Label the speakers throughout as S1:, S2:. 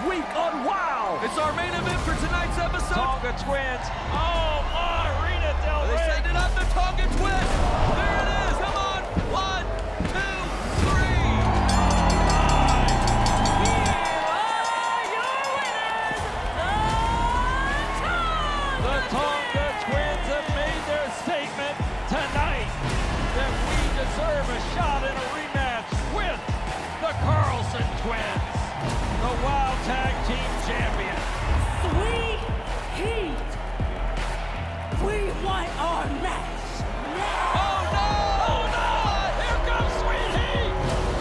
S1: week on WOW.
S2: It's our main event for tonight's episode.
S3: Tonga Twins. Oh, my, Rita Del
S2: They
S3: Rey.
S2: setting it up, the Tonga Twist. There it is. Come on. 1, 2, 3.
S3: The Tonga Twins have made their statement tonight that we deserve a shot in a rematch with the Carlson Twins, the Wild Tag Team Champions.
S1: Sweet Heat. We want our match.
S2: Oh, no.
S3: Oh, no! Here comes Sweet Heat!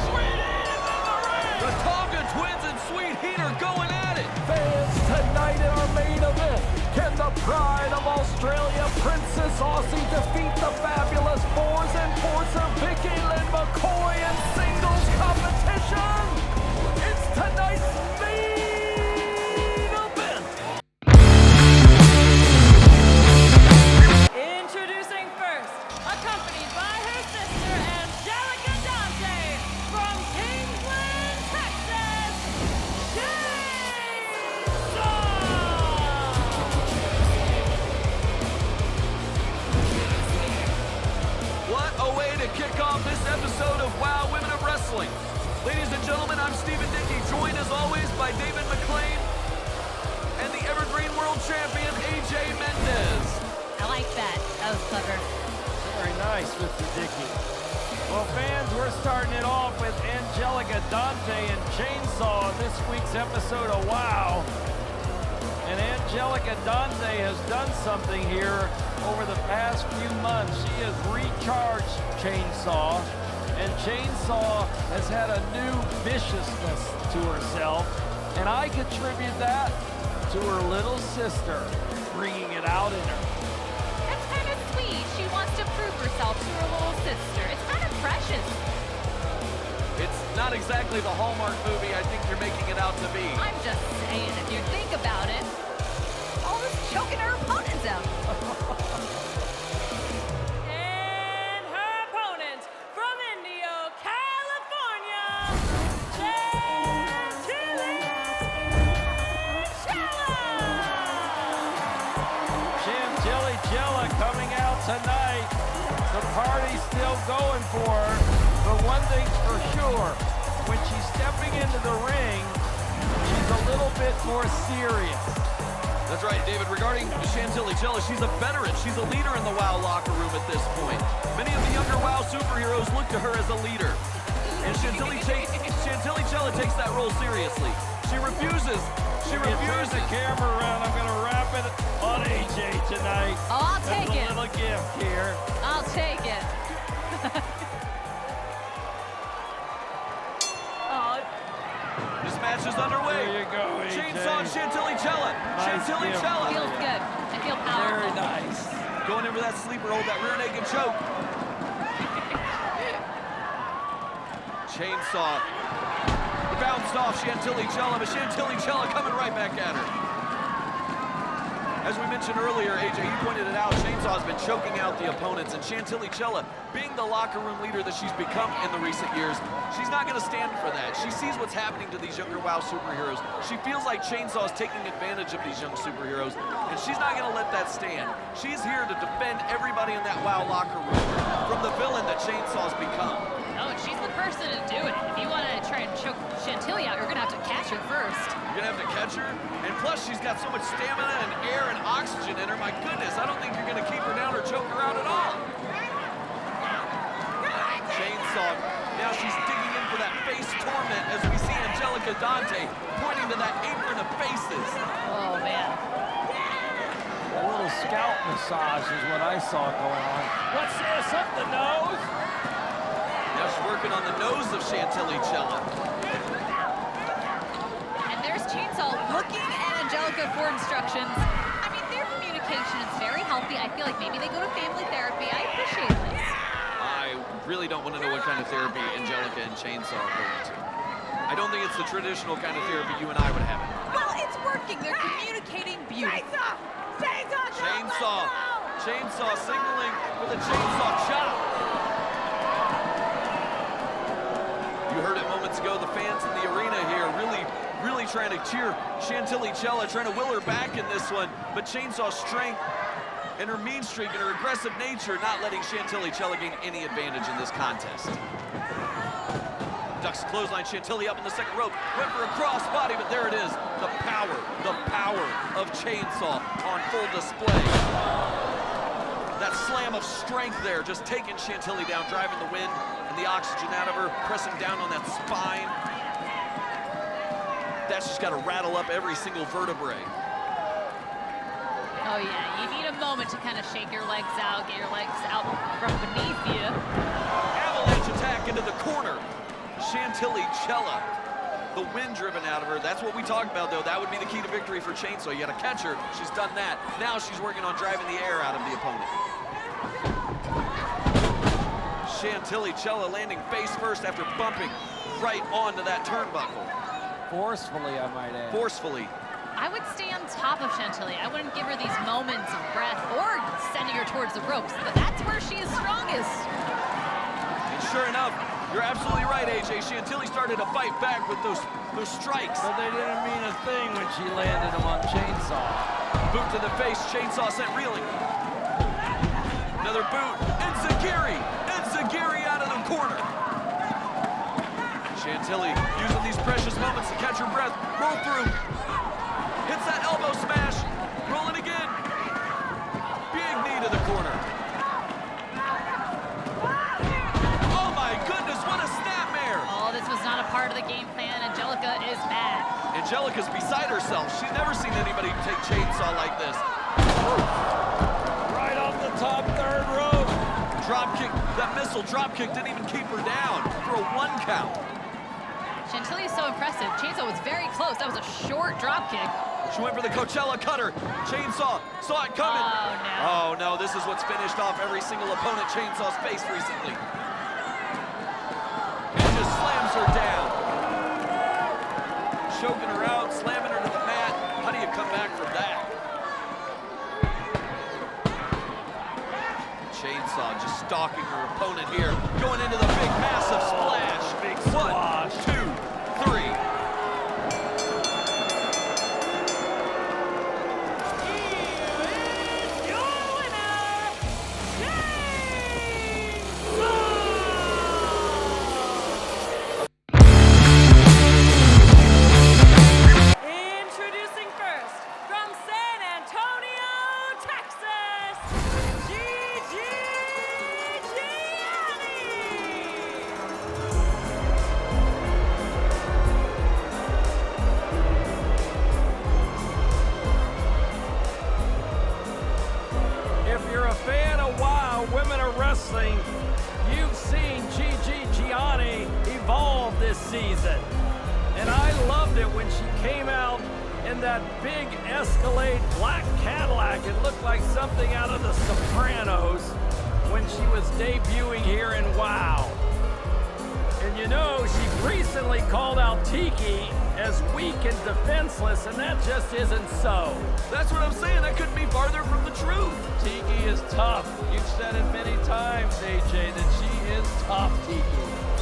S3: Sweet Heat is in the ring!
S2: The Tonga Twins and Sweet Heat are going at it.
S1: Fans, tonight in our main event, can the pride of Australia, Princess Aussie, defeat the fabulous fours and foursome Vicki, Lynn, McCoy in singles competition? It's tonight's main event.
S4: Introducing first, accompanied by her sister Angelica Dante from Kingsland, Texas,
S2: What a way to kick off this episode of WOW Women of Wrestling. Ladies and gentlemen, I'm Stephen Dickey, joined as always by David McLean and the Evergreen World Champion, AJ Mendez.
S4: I like that. That was clever.
S3: Very nice, Mr. Dickey. Well, fans, we're starting it off with Angelica Dante and Chainsaw, this week's episode of WOW. And Angelica Dante has done something here over the past few months. She has recharged Chainsaw, and Chainsaw has had a new viciousness to herself. And I contribute that to her little sister bringing it out in her.
S4: That's kind of sweet. She wants to prove herself to her little sister. It's kind of precious.
S2: It's not exactly the Hallmark movie I think you're making it out to be.
S4: I'm just saying, if you think about it, all this choking her opponents out. And her opponent from Indio, California, Chantilly,
S3: Chantilly Chella coming out tonight. The party's still going for her, but one thing's for sure, when she's stepping into the ring, she's a little bit more serious.
S2: That's right, David. Regarding Chantilly Chella, she's a veteran. She's a leader in the WOW locker room at this point. Many of the younger WOW superheroes look to her as a leader. And Chantilly Chella takes that role seriously. She refuses. She
S3: If you turn
S2: refuses.
S3: the camera around, I'm going to wrap it on AJ tonight.
S4: Oh, I'll take
S3: That's
S4: it.
S3: a little gift here.
S4: I'll take it. Oh,
S2: This match is underway.
S3: There you go, AJ.
S2: Chainsaw Chantilly Chella. Chantilly
S3: gift.
S2: Chella.
S4: feels good. I feel powerful.
S3: Very nice.
S2: Going in for that sleeper hold, that rear naked choke. Chainsaw. Bounced off Chantilly Chella, but Chantilly Chella coming right back at her. As we mentioned earlier, AJ, you pointed it out, Chainsaw's been choking out the opponents, and Chantilly Chella, being the locker room leader that she's become in the recent years, she's not going to stand for that. She sees what's happening to these younger WOW superheroes. She feels like Chainsaw's taking advantage of these young superheroes, and she's not going to let that stand. She's here to defend everybody in that WOW locker room from the villain that Chainsaw's become.
S4: Oh, she's the person to do it. If you want to try and choke Chantilly out, you're going to have to catch her first.
S2: You're gonna have to catch her, and plus she's got so much stamina and air and oxygen in her. My goodness, I don't think you're gonna keep her down or choke her out at all. Chainsaw, now she's digging in for that face torment as we see Angelica Dante pointing to that apron of faces.
S4: Oh, man.
S3: A little scalp massage is what I saw going on. What's this, up the nose?
S2: Now she's working on the nose of Chantilly Chella.
S4: And there's Chainsaw looking at Angelica for instructions. I mean, their communication is very healthy. I feel like maybe they go to family therapy. I appreciate this.
S2: I really don't want to know what kind of therapy Angelica and Chainsaw are going to. I don't think it's the traditional kind of therapy you and I would have.
S4: Well, it's working. They're communicating beautifully.
S2: Chainsaw signaling for the chainsaw chop. You heard it moments ago, the fans in the arena here really really trying to cheer Chantilly Chella, trying to will her back in this one, but Chainsaw's strength and her mean streak and her aggressive nature not letting Chantilly Chella gain any advantage in this contest. Ducks clothesline, Chantilly up in the second rope, went for a cross body, but there it is. The power of Chainsaw on full display. That slam of strength there, just taking Chantilly down, driving the wind and the oxygen out of her, pressing down on that spine. That's just got to rattle up every single vertebrae.
S4: Oh yeah, you need a moment to kind of shake your legs out, get your legs out from beneath you.
S2: Avalanche attack into the corner. Chantilly Chella, the wind driven out of her. That's what we talked about, though. That would be the key to victory for Chainsaw. You got to catch her. She's done that. Now she's working on driving the air out of the opponent. Chantilly Chella landing face first after bumping right onto that turnbuckle.
S3: Forcefully, I might add.
S2: Forcefully.
S4: I would stay on top of Chantilly. I wouldn't give her these moments of breath or sending her towards the ropes, but that's where she is strongest.
S2: And sure enough, you're absolutely right, AJ. Chantilly started to fight back with those strikes.
S3: But they didn't mean a thing when she landed them on Chainsaw.
S2: Boot to the face, Chainsaw sent reeling. Another boot, Enziguri out of the corner. Chantilly using these precious moments to catch her breath, roll through. Hits that elbow smash, rolling again. Big knee to the corner. Oh my goodness, what a snapmare.
S4: Oh, this was not a part of the game plan. Angelica is mad.
S2: Angelica's beside herself. She's never seen anybody take Chainsaw like this.
S3: Right off the top third rope.
S2: Drop kick, that missile drop kick didn't even keep her down for a 1 count.
S4: Chantilly is so impressive. Chainsaw was very close. That was a short drop kick.
S2: She went for the Coachella cutter. Chainsaw saw it coming.
S4: Oh, no.
S2: Oh, no, this is what's finished off every single opponent Chainsaw's faced recently. And just slams her down. Choking her out, slamming her to the mat. How do you come back from that? Chainsaw just stalking her opponent here. Going into the big, massive splash.
S3: Big
S2: 1, 2, 3.
S5: Introducing first, from San Antonio, Texas, Gigi Gianni!
S3: If you're a fan of Wild Women of Wrestling, you've seen Gigi Gianni evolve this season. And I loved it when she came out in that big Escalade black Cadillac. It looked like something out of The Sopranos when she was debuting here in WOW. And you know, she recently called out Tiki as weak and defenseless, and that just isn't so.
S2: That's what I'm saying. That couldn't be farther from the truth.
S3: Tiki is tough. You've said it many times, AJ, that she is tough, Tiki.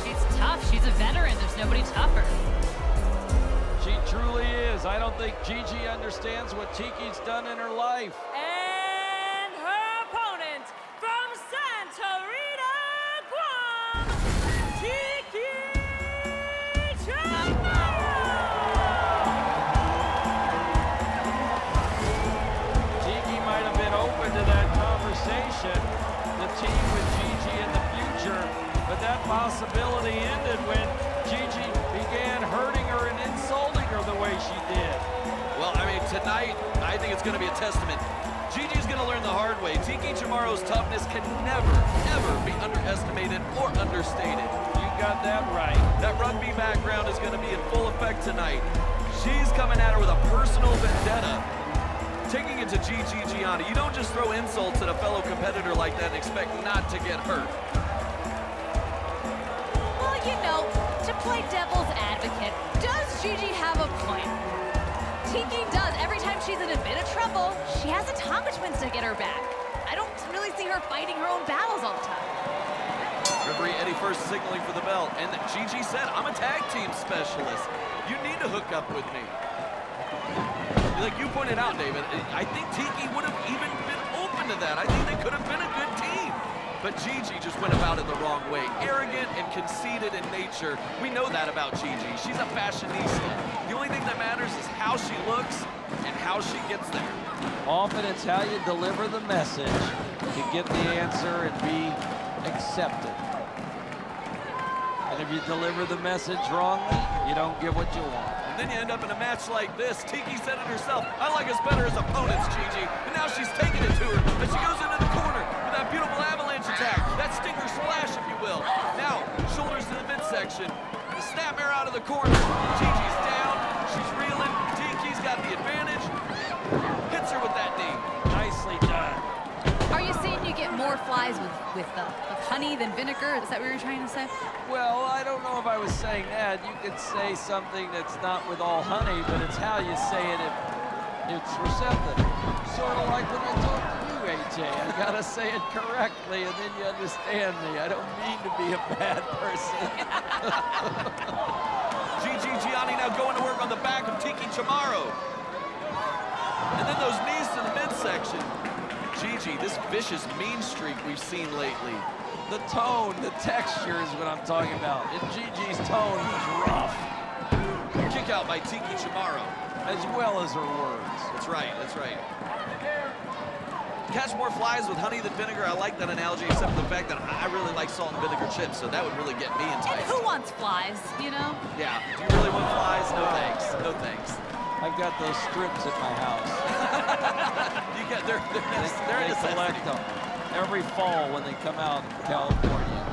S4: She's tough. She's a veteran. There's nobody tougher.
S3: She truly is. I don't think Gigi understands what Tiki's done in her life.
S5: And her opponent, from Santorita, Guam, Tiki Chella!
S3: Tiki might have been open to that conversation, the team with Gigi in the future, but that possibility ended when Gigi began hurting her and insulting her the way she did.
S2: Well, I mean, tonight, I think it's going to be a testament. Gigi's going to learn the hard way. Tiki Chamorro's toughness can never, ever be underestimated or understated.
S3: You got that right.
S2: That rugby background is going to be in full effect tonight. She's coming at her with a personal vendetta, taking it to Gigi Gianni. You don't just throw insults at a fellow competitor like that and expect not to get hurt.
S4: Well, you know, to play devil's advocate, does Gigi have a point? Tiki does. Every time she's in a bit of trouble, she has accomplishments to get her back. I don't really see her fighting her own battles all the time.
S2: Referee Eddie First signaling for the bell, and Gigi said, I'm a tag team specialist. You need to hook up with me. Like you pointed out, David, I think Tiki would have even been open to that. I think they could have been a good team. But Gigi just went about it the wrong way. Arrogant and conceited in nature. We know that about Gigi. She's a fashionista. The only thing that matters is how she looks and how she gets there.
S3: Often it's how you deliver the message to get the answer and be accepted. And if you deliver the message wrongly, you don't get what you want.
S2: And then you end up in a match like this. Tiki said it herself. I like us better as opponents, Gigi. And now she's taking it to her as she goes into the corner with that beautiful avalanche attack. That stinger splash, if you will. Now, shoulders to the midsection. The snapmare out of the corner. Gigi's down. She's reeling. Tiki's got the advantage. Hits her with that knee.
S3: Nicely done.
S4: Are you saying you get more flies with honey than vinegar? Is that what you're trying to say?
S3: Well, I don't know if I was saying that. You could say something that's not with all honey, but it's how you say it if it's receptive. Sort of like when I talk to you, AJ. I gotta say it correctly, and then you understand me. I don't mean to be a bad person.
S2: Gigi Gianni now going to work on the back of Tiki Chamorro. And then those knees to the midsection. Gigi, this vicious mean streak we've seen lately.
S3: The tone, the texture is what I'm talking about. And Gigi's tone was rough.
S2: Kick out by Tiki Chamorro.
S3: As well as her words.
S2: That's right, that's right. Catch more flies with honey than vinegar. I like that analogy, except for the fact that I really like salt and vinegar chips, so that would really get me enticed.
S4: And who wants flies, you know?
S2: Yeah, do you really want flies? No thanks, no thanks.
S3: I've got those strips at my house.
S2: You got, they're
S3: They collect them every fall when they come out in California.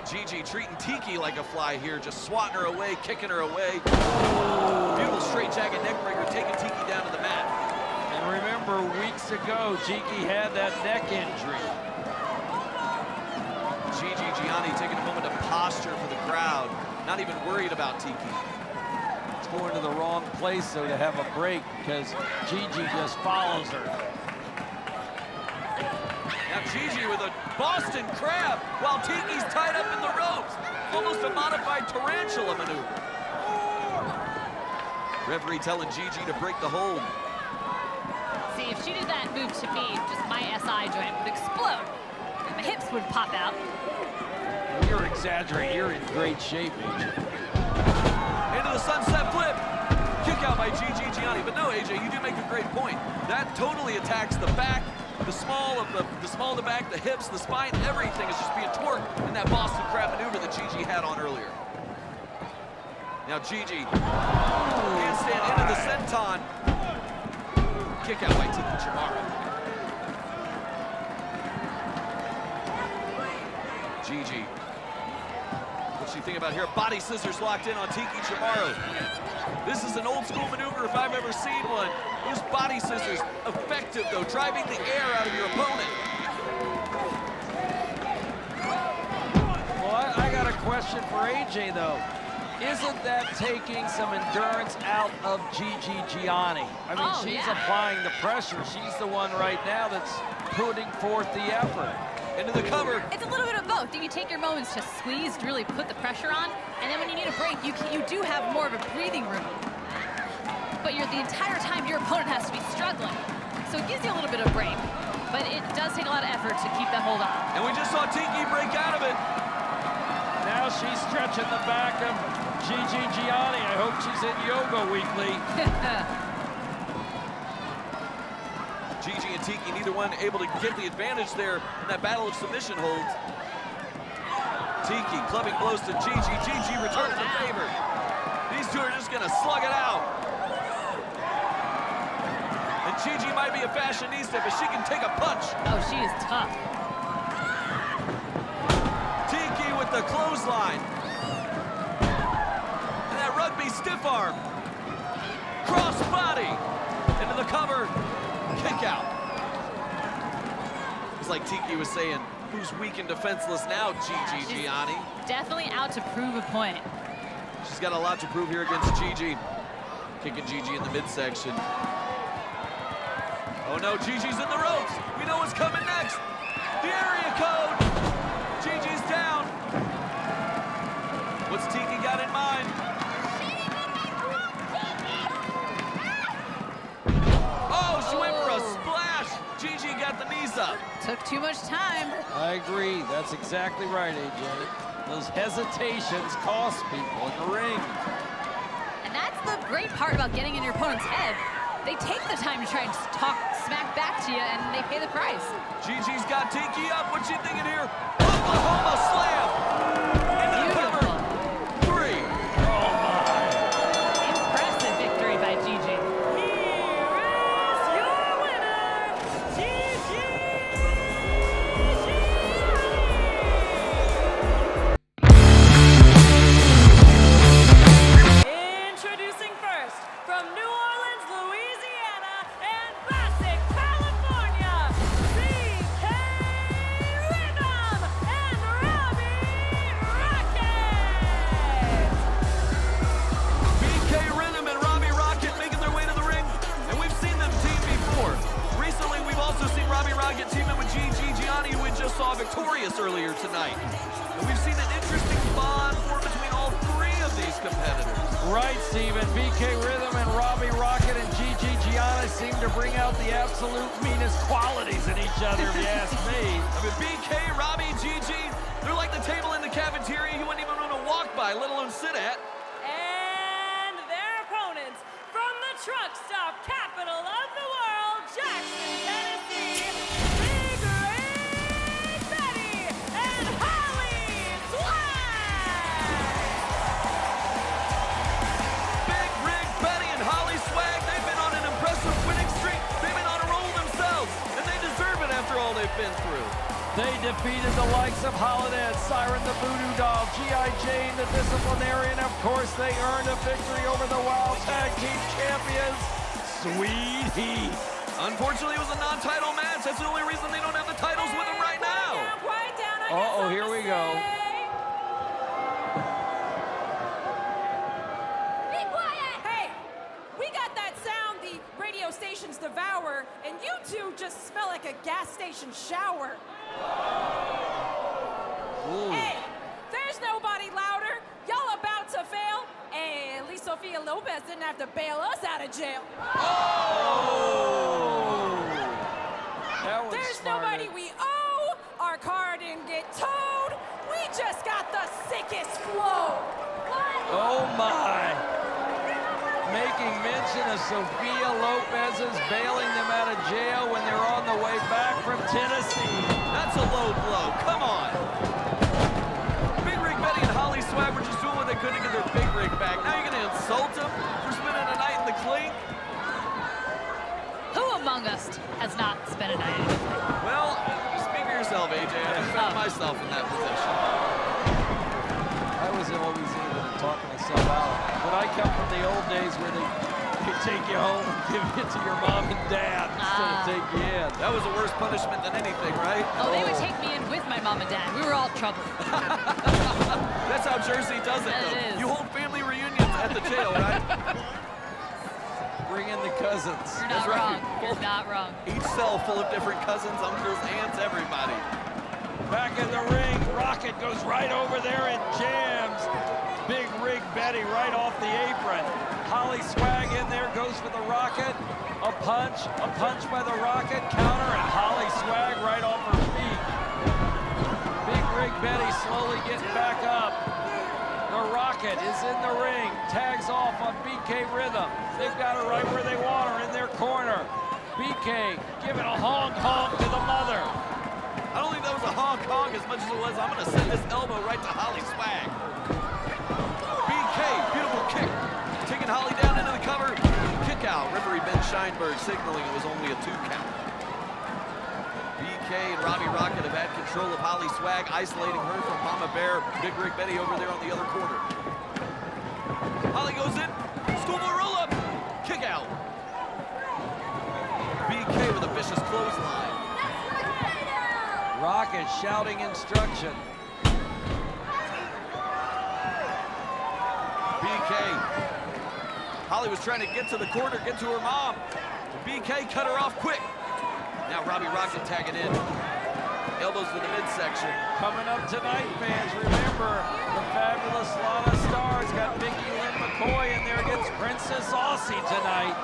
S2: Gigi treating Tiki like a fly here, just swatting her away, kicking her away. Beautiful straight jacket neckbreaker, taking Tiki down to the mat.
S3: And remember, weeks ago, Gigi had that neck injury.
S2: Gigi Gianni taking a moment of posture for the crowd, not even worried about Tiki.
S3: It's going to the wrong place, though, to have a break because Gigi just follows her.
S2: Now Gigi with a Boston Crab while Tiki's tied up in the ropes. Almost a modified tarantula maneuver. Referee telling Gigi to break the hold.
S4: See, if she did that move to me, just my SI joint would explode. And my hips would pop out.
S3: You're exaggerating. You're in great shape, AJ.
S2: Into the sunset flip. Kick out by Gigi Gianni. But no, AJ, you do make a great point. That totally attacks the back, the small of the back, the hips, the spine, everything is just being torqued in that Boston Crab maneuver that Gigi had on earlier. Now Gigi, handstand into the senton. Kick out by Tiki Chamorro. Gigi. What's she thinking about here? Body scissors locked in on Tiki Chamorro. This is an old school maneuver if I've ever seen one. Those body scissors, effective though, driving the air out of your opponent.
S3: Well, I got a question for AJ, though. Isn't that taking some endurance out of Gigi Gianni? I mean, she's applying the pressure. She's the one right now that's putting forth the effort.
S2: Into the cover.
S4: It's a little bit of both. You take your moments to squeeze, to really put the pressure on, and then when you need a break, you do have more of a breathing room. But the entire time, your opponent has to be struggling. So it gives you a little bit of break, but it does take a lot of effort to keep that hold on.
S2: And we just saw Tiki break out of it.
S3: Now she's stretching the back of Gigi Gianni. I hope she's in yoga weekly.
S2: Gigi and Tiki, neither one able to get the advantage there in that battle of submission holds. Tiki clubbing blows to Gigi. Gigi returns the favor. These two are just gonna slug it out. And Gigi might be a fashionista, but she can take a punch.
S4: Oh, she is tough.
S2: Tiki with the clothesline. And that rugby stiff arm. Cross body. Into the cover. Kick out. It's like Tiki was saying, who's weak and defenseless now, Gigi Gianni?
S4: Definitely out to prove a point.
S2: She's got a lot to prove here against Gigi. Kicking Gigi in the midsection. Oh no, Gigi's in the ropes. We know what's coming next. The area code. Gigi's down. What's Tiki got in mind? messed up.
S4: Took too much time.
S3: I agree. That's exactly right, AJ. Those hesitations cost people in the ring.
S4: And that's the great part about getting in your opponent's head. They take the time to try and talk smack back to you, and they pay the price.
S2: Gigi's got Tiki up. What's she thinking here? Oklahoma slam. Into the cover. 3.
S3: Oh, my.
S4: Impressive victory by Gigi.
S5: Here is your winner, Gigi Gianni. Introducing first, from New Orleans, Louisiana, and Bassett, California, BK Rhythm and Robbie Rocket.
S2: BK Rhythm and Robbie Rocket making their way to the ring, and we've seen them team before. Recently, we've also seen Robbie Rocket teaming with Gigi Gianni, who we just saw victorious earlier tonight. And we've seen an interesting bond form between all 3 of these competitors.
S3: Right, Steven. BK Rhythm and Robbie Rocket and Gigi Gianni seem to bring out the absolute meanest qualities in each other, if you ask me.
S2: I mean, BK, Robbie, Gigi, they're like the table in the cafeteria you wouldn't even want to walk by, let alone sit at.
S5: And their opponents from the truck stop capital of the world, Jackson, Tennessee, Big Rig Betty and Holly Swag.
S2: Big Rig Betty and Holly Swag, they've been on an impressive winning streak. They've been on a roll themselves, and they deserve it after all they've been through.
S3: They defeated the likes of Holiday, Siren the Voodoo Doll, G.I. Jane the Disciplinarian. Of course, they earned a victory over the Wild Tag Team Champions, Sweet Heat.
S2: Unfortunately, it was a non-title match. That's the only reason they don't have the titles with them right now.
S5: Quiet down, I got
S3: Uh-oh,
S5: something
S3: here
S5: to
S3: we go.
S5: say.
S6: Be quiet! Hey, we got that sound the radio stations devour, and you two just smell like a gas station shower.
S3: Ooh.
S6: Hey, there's nobody louder. Y'all about to fail. Hey, at least Sofia Lopez didn't have to bail us out of jail.
S3: Oh! That was
S6: There's
S3: smart.
S6: nobody we owe. Our car didn't get towed. We just got the sickest flow.
S3: Oh, my. Making mention of Sofia Lopez's bailing them out of jail when they're on the way back from Tennessee.
S2: That's a low blow. Come on. Big Rig Betty and Holly Swag were just doing what they could to get their big rig back. Now you're going to insult them for spending a night in the clink?
S4: Who among us has not spent a night in the clink?
S2: Well, speak for yourself, AJ. I found myself in that position.
S3: I was always able to talk myself out. But I come from the old days where they take you home and give it to your mom and dad instead of take you in.
S2: That was a worse punishment than anything, right?
S4: Oh, they would take me in with my mom and dad. We were all trouble.
S2: That's how Jersey does it,
S4: That
S2: though.
S4: is.
S2: You hold family reunions at the jail, right?
S3: Bring in the cousins.
S4: You're not
S2: That's right.
S4: wrong. You're not wrong.
S2: Each cell full of different cousins, uncles, aunts, everybody.
S3: Back in the ring, Rocket goes right over there and jams Big Rig Betty right off the apron. Holly Swag in there, goes for the Rocket. A punch by the Rocket, counter, and Holly Swag right off her feet. Big Rig Betty slowly getting back up. The Rocket is in the ring, tags off on BK Rhythm. They've got her right where they want her, in their corner. BK giving a honk to the mother.
S2: I don't think that was a honk as much as it was, I'm going to send this elbow right to Holly Swag. BK, beautiful kick. Taking Holly down into the cover. Kick out. Referee Ben Scheinberg signaling it was only a 2 count. BK and Robbie Rocket have had control of Holly Swag, isolating her from Mama Bear. Big Rig Betty over there on the other corner. Holly goes in. Schoolboy roll up. Kick out. BK with a vicious clothesline.
S3: Rocket shouting instruction.
S2: BK. Holly was trying to get to the corner, get to her mom. BK cut her off quick. Now Robbie Rocket tagging in. Elbows to the midsection.
S3: Coming up tonight, fans, remember the fabulous Lana Stars got Vicki, Lynn McCoy in there against Princess Aussie tonight.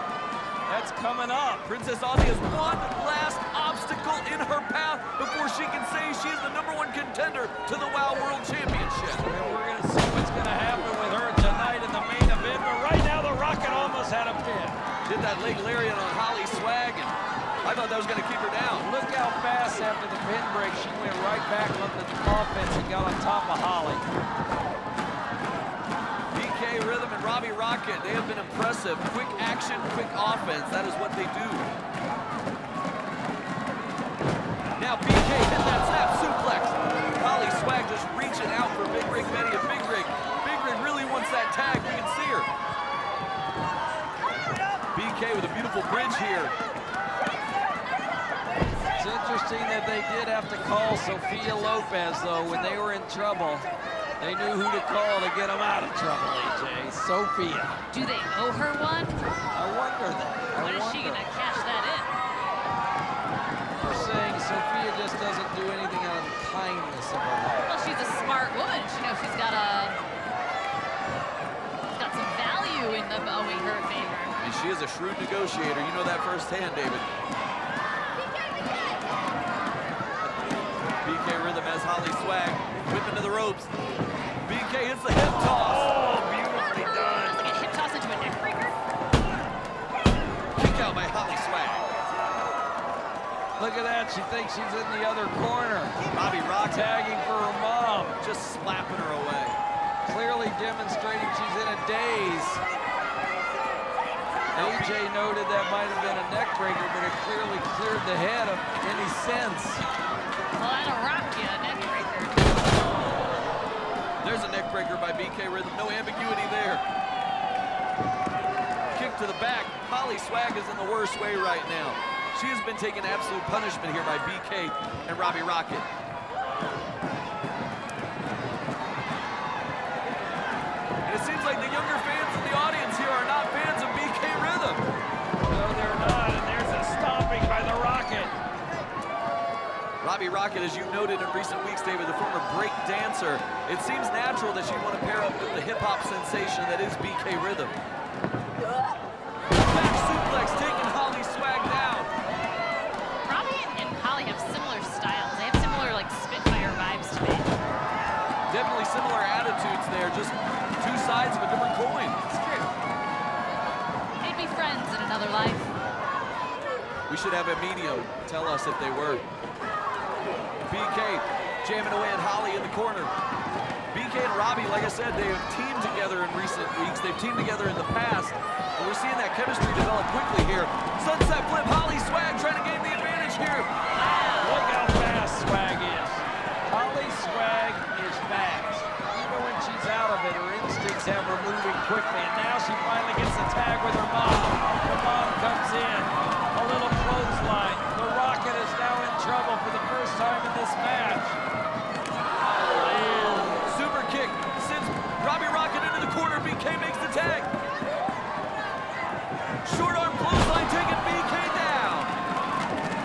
S3: That's coming up.
S2: Princess Aussie has one last obstacle in her path before she can say she is the #1 contender to the WOW World Championship.
S3: And we're going to see what's going to happen with her tonight in the main event. But right now, the Rocket almost had a pin.
S2: Did that leg lariat on Holly Swag, and I thought that was going to keep her down.
S3: Look how fast after the pin break, she went right back on the offense and got on top of Holly.
S2: BK Rhythm and Robbie Rocket, they have been impressive. Quick action, quick offense. That is what they do. Now BK hit that snap suplex. Holly Swag just reaching out for Big Rig Betty and Big Rig. Big Rig really wants that tag. We can see her. BK with a beautiful bridge here.
S3: It's interesting that they did have to call Sophia Lopez, though, when they were in trouble. They knew who to call to get them out of trouble, AJ. Sophia.
S4: Do they owe her one?
S3: I wonder that.
S4: When is she gonna cash that in?
S3: They're saying Sophia just doesn't do anything out of the kindness of her heart.
S4: Well, she's a smart woman. She knows she's got some value in them owing her a favor.
S2: And she is a shrewd negotiator. You know that firsthand, David. BK Rhythm has Holly Swag whipping to the ropes. BK hits the hip toss.
S3: Oh, beautifully done.
S4: It's like a hip toss into a neck breaker.
S2: Kick out by Holly Swag.
S3: Look at that. She thinks she's in the other corner.
S2: Robbie Rock
S3: Tagging for her mom.
S2: just slapping her away.
S3: Clearly demonstrating she's in a daze. AJ noted that might have been a neck breaker, but it clearly cleared the head of any sense.
S4: Well, that'll rock you, a neck breaker.
S2: There's a neck breaker by BK Rhythm. No ambiguity there. Kick to the back. Holly Swag is in the worst way right now. She has been taking absolute punishment here by BK and Robbie Rocket. And it seems like the younger fans in the audience here are not fans of BK Rhythm.
S3: No, they're not, and there's a stomping by the Rocket.
S2: Robbie Rocket, as you noted in recent weeks, David, the former break dancer, it seems natural that she'd want to pair up with the hip-hop sensation that is BK Rhythm. Back suplex taking Holly Swag down.
S4: Robbie and Holly have similar styles. They have similar, like, Spitfire vibes to me.
S2: Definitely similar attitudes there, just two sides of a different coin.
S4: It's true. They'd be friends in another life.
S2: We should have a medium tell us if they were. BK jamming away at Holly in the corner. BK and Robbie, like I said, they have teamed together in recent weeks. They've teamed together in the past. And we're seeing that chemistry develop quickly here. Sunset flip, Holly Swag trying to gain the advantage here.
S3: Look how fast Swag is. Holly Swag is fast. Even when she's out of it, her instincts have her moving quickly. And now she finally gets the tag with her mom. The mom comes in. A little clothesline. The Rocket is now in trouble for the first time in this match.
S2: Super kick sends Robbie Rocket into the corner. BK makes the tag. Short arm clothesline taking BK down.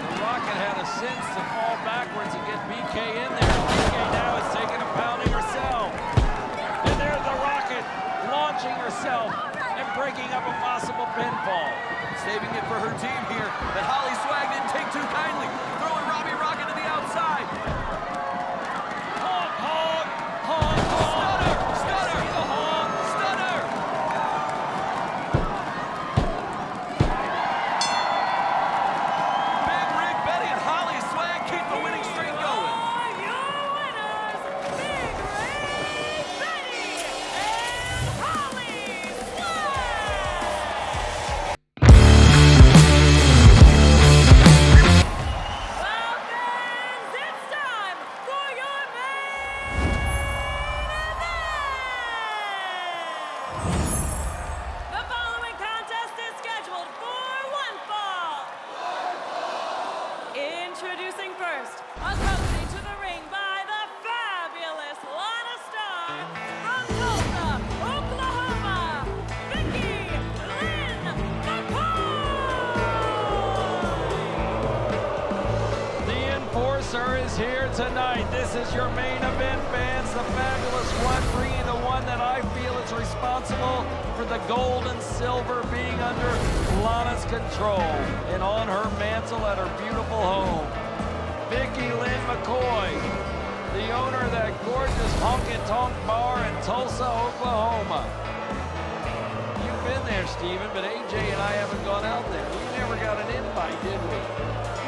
S3: The Rocket had a sense to fall backwards and get BK in there. BK now is taking a pounding herself. And there's the Rocket launching herself and breaking up a possible pinfall.
S2: Saving it for her team here, but Holly Swag didn't take too kindly. Throwing Robbie Rocket to the outside.
S3: Honk, honk, honk, honk.
S2: Stunner!
S3: See the honk.
S2: Stunner! Big Rig Betty and Holly Swag keep the winning streak going.
S5: Are your winners, Big Rig Betty and Holly Swag! Well, fans, it's time for your main event! The following contest is scheduled for one fall. Introducing first, approaching to the ring by the fabulous Lana Star from Tulsa, Oklahoma, Vicki, Lynn,
S3: The Enforcer is here tonight. This is your main event, fans. The fabulous one, bringing the one that I feel is responsible for for the gold and silver being under Lana's control and on her mantle at her beautiful home. Vicki Lynn McCoy, the owner of that gorgeous honky-tonk bar in Tulsa, Oklahoma. You've been there, Steven, but AJ and I haven't gone out there. We never got an invite, did we?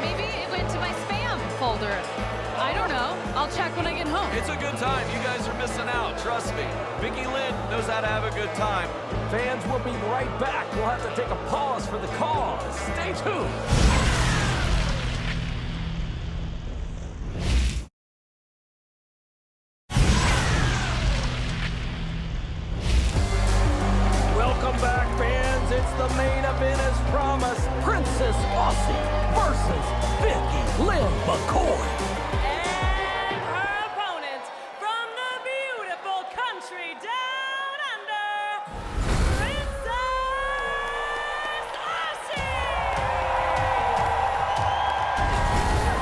S4: Maybe it went to my spam folder. I don't know. I'll check when I get home.
S2: It's a good time. You guys are missing out, trust me. Vicki Lynn knows how to have a good time.
S1: Fans will be right back. We'll have to take a pause for the cause. Stay tuned. Welcome back, fans. It's the main event as promised. Princess Aussie versus Vicki Lynn McCoy.
S5: And her opponent from the beautiful country down under, Princess Aussie!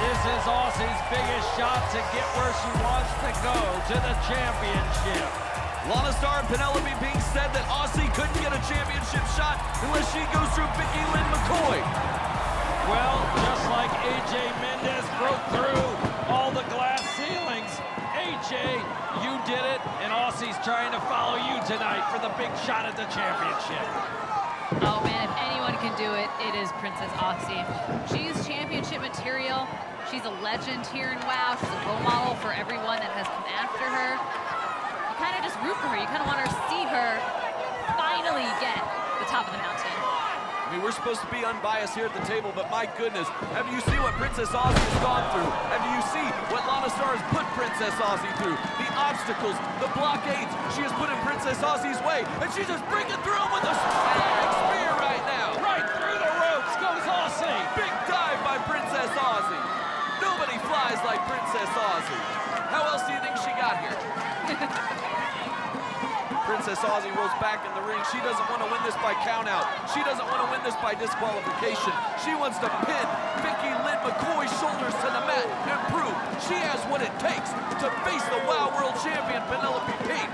S3: This is Aussie's biggest shot to get where she wants to go, to the championship.
S2: Lana Star and Penelope Pink said that Aussie couldn't get a championship shot unless she goes through Vicki Lynn McCoy.
S3: Well, just like AJ Mendez broke through all the glass ceilings, AJ, you did it, and Aussie's trying to follow you tonight for the big shot at the championship.
S4: Oh man, if anyone can do it, it is Princess Aussie. She's championship material. She's a legend here in WoW. She's a role model for everyone that has come after her. You kind of just root for her. You kind of want to see her finally get the top of the mountain.
S2: I mean, we're supposed to be unbiased here at the table, but my goodness, have you seen what Princess Aussie has gone through? Have you seen what Lana Star has put Princess Aussie through? The obstacles, the blockades she has put in Princess Aussie's way, and she's just breaking through them with a flying spear right now.
S3: Right through the ropes goes Aussie.
S2: Big dive by Princess Aussie. Nobody flies like Princess Aussie. How else do you think she got here? Princess Aussie rolls back in the ring. She doesn't want to win this by countout. She doesn't want to win this by disqualification. She wants to pin Vicki Lynn McCoy's shoulders to the mat and prove she has what it takes to face the WoW World Champion Penelope Pink.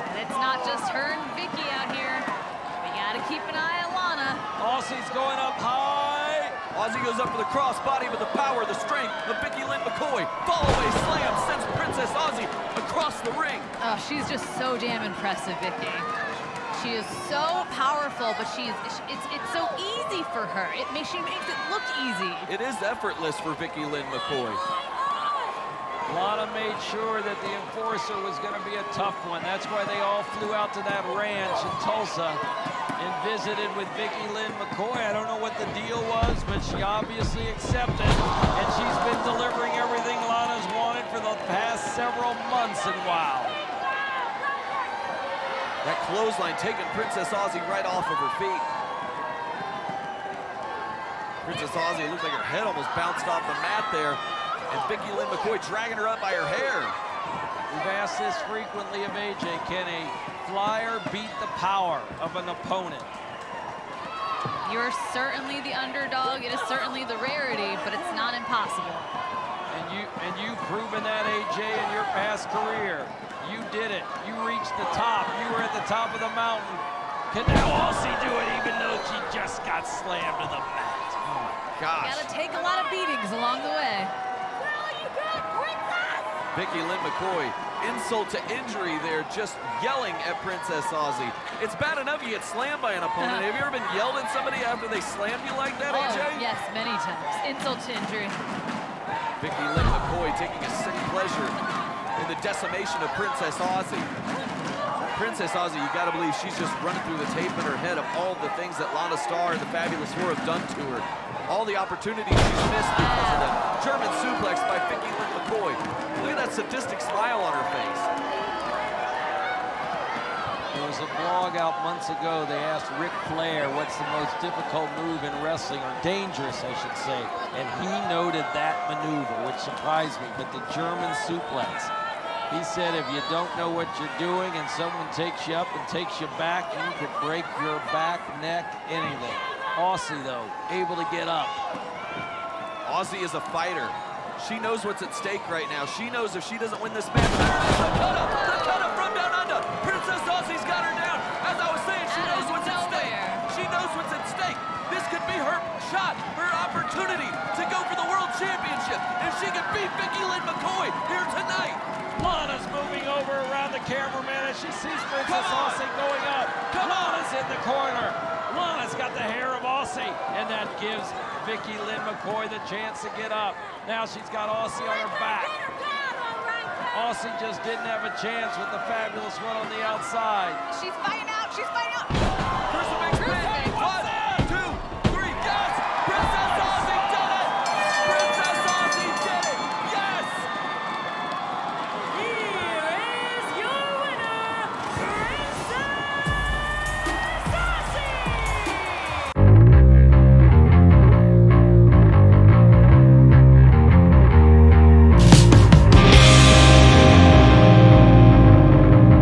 S4: And it's not just her and Vicki out here. We gotta keep an eye on Lana.
S3: Aussie's going up high.
S2: Aussie goes up for the crossbody with the power, the strength of Vicki Lynn McCoy. Fall-away slam sends Princess Aussie across the ring.
S4: Oh, she's just so damn impressive, Vicki. She is so powerful, but it's so easy for her. She makes it look easy.
S2: It is effortless for Vicki Lynn McCoy.
S3: Lana made sure that the enforcer was going to be a tough one. That's why they all flew out to that ranch in Tulsa and visited with Vicki Lynn McCoy. I don't know what the deal was, but she obviously accepted, and she's been delivering everything Lana's wanted for the past several months in WoW.
S2: That clothesline taking Princess Aussie right off of her feet. Princess Aussie, it looked like her head almost bounced off the mat there. And Vicki Lynn McCoy dragging her up by her hair.
S3: We've asked this frequently of AJ, can a flyer beat the power of an opponent?
S4: You're certainly the underdog. It is certainly the rarity, but it's not impossible.
S3: And you've proven that, AJ, in your past career. You did it. You reached the top. You were at the top of the mountain. Can now Aussie do it, even though she just got slammed to the mat?
S2: Oh my gosh.
S4: Gotta take a lot of beatings along the way.
S2: Vicki Lynn McCoy, insult to injury there, just yelling at Princess Aussie. It's bad enough you get slammed by an opponent. Have you ever been yelled at somebody after they slammed you like that, AJ?
S4: Yes, many times. Insult to injury.
S2: Vicki Lynn McCoy taking a sick pleasure in the decimation of Princess Aussie. Princess Aussie, you gotta believe she's just running through the tape in her head of all the things that Lana Star and the Fabulous Four have done to her. All the opportunities she's missed because of that German suplex by Vicki Lynn McCoy. Look at that sadistic smile on her face.
S3: There was a blog out months ago. They asked Ric Flair what's the most difficult move in wrestling, or dangerous, I should say. And he noted that maneuver, which surprised me, but the German suplex. He said if you don't know what you're doing and someone takes you up and takes you back, you could break your back, neck, anything. Aussie, though, able to get up.
S2: Aussie is a fighter. She knows what's at stake right now. She knows if she doesn't win this match, the cut up from down under. Princess Aussie's got her down.
S3: cameraman as she sees Princess Aussie going up. Lana's in the corner. Lana's got the hair of Aussie, and that gives Vicki Lynn McCoy the chance to get up. Now she's got Aussie on her back. Aussie just didn't have a chance with the fabulous one on the outside.
S4: She's fighting out. She's fighting out.